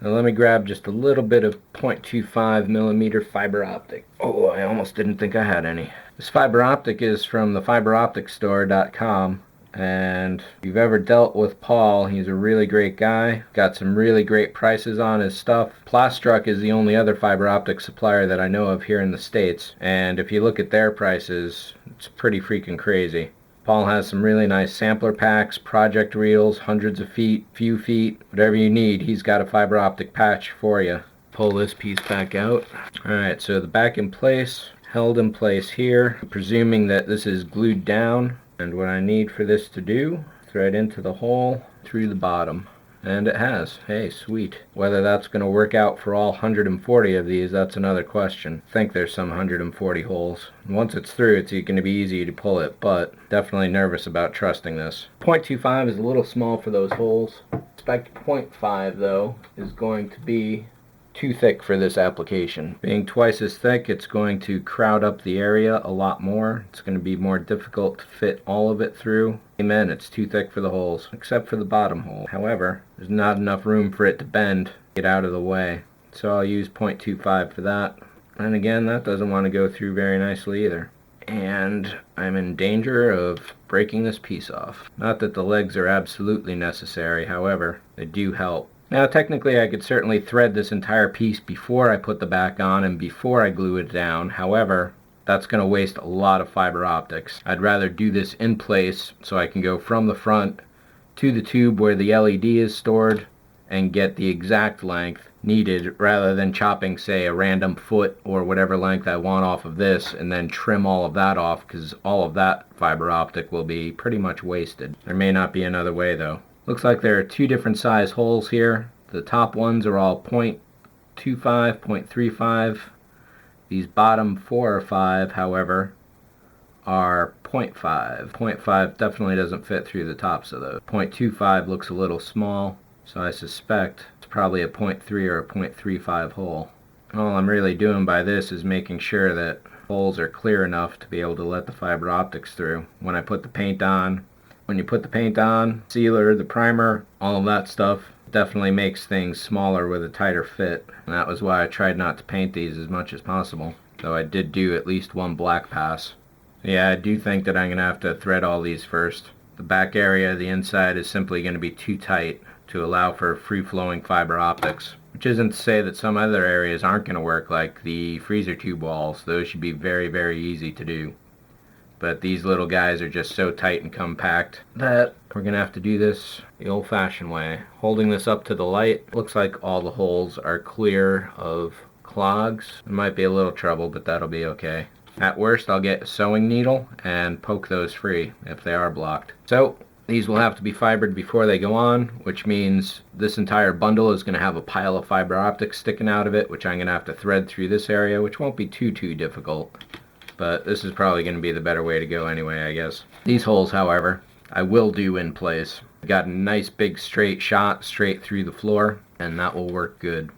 Now let me grab just a little bit of 0.25 millimeter fiber optic. Oh, I almost didn't think I had any. This fiber optic is from the FiberOpticStore.com. And if you've ever dealt with Paul, he's a really great guy. Got some really great prices on his stuff. Plastruck is the only other fiber optic supplier that I know of here in the States. And if you look at their prices, it's pretty freaking crazy. Paul has some really nice sampler packs, project reels, hundreds of feet, few feet, whatever you need, he's got a fiber optic patch for you. Pull this piece back out. Alright, so the back in place, held in place here, presuming that this is glued down. And what I need for this to do, thread into the hole through the bottom. And it has. Hey, sweet. Whether that's going to work out for all 140 of these, that's another question. I think there's some 140 holes. Once it's through, it's going to be easy to pull it, but definitely nervous about trusting this. 0.25 is a little small for those holes. Expect 0.5 though is going to be too thick for this application. Being twice as thick, it's going to crowd up the area a lot more. It's going to be more difficult to fit all of it through. Amen, it's too thick for the holes, except for the bottom hole. However, there's not enough room for it to bend, get out of the way. So I'll use 0.25 for that. And again, that doesn't want to go through very nicely either. And I'm in danger of breaking this piece off. Not that the legs are absolutely necessary, however, they do help. Now technically I could certainly thread this entire piece before I put the back on and before I glue it down. However, that's going to waste a lot of fiber optics. I'd rather do this in place so I can go from the front to the tube where the LED is stored and get the exact length needed rather than chopping, say, a random foot or whatever length I want off of this and then trim all of that off, because all of that fiber optic will be pretty much wasted. There may not be another way though. Looks like there are two different size holes here. The top ones are all 0.25, 0.35. These bottom 4 or 5, however, are 0.5. 0.5 definitely doesn't fit through the tops of those. 0.25 looks a little small, so I suspect it's probably a 0.3 or a 0.35 hole. All I'm really doing by this is making sure that holes are clear enough to be able to let the fiber optics through. When I put the paint on, when you put the paint on, sealer, the primer, all of that stuff definitely makes things smaller with a tighter fit. And that was why I tried not to paint these as much as possible. Though I did do at least one black pass. Yeah, I do think that I'm going to have to thread all these first. The back area, the inside, is simply going to be too tight to allow for free-flowing fiber optics. Which isn't to say that some other areas aren't going to work, like the freezer tube walls. Those should be very, very easy to do. But these little guys are just so tight and compact that we're going to have to do this the old-fashioned way. Holding this up to the light, looks like all the holes are clear of clogs. There might be a little trouble, but that'll be okay. At worst, I'll get a sewing needle and poke those free if they are blocked. So these will have to be fibered before they go on, which means this entire bundle is going to have a pile of fiber optics sticking out of it, which I'm going to have to thread through this area, which won't be too difficult. But this is probably going to be the better way to go anyway, I guess. These holes, however, I will do in place. I got a nice big straight shot straight through the floor, and that will work good.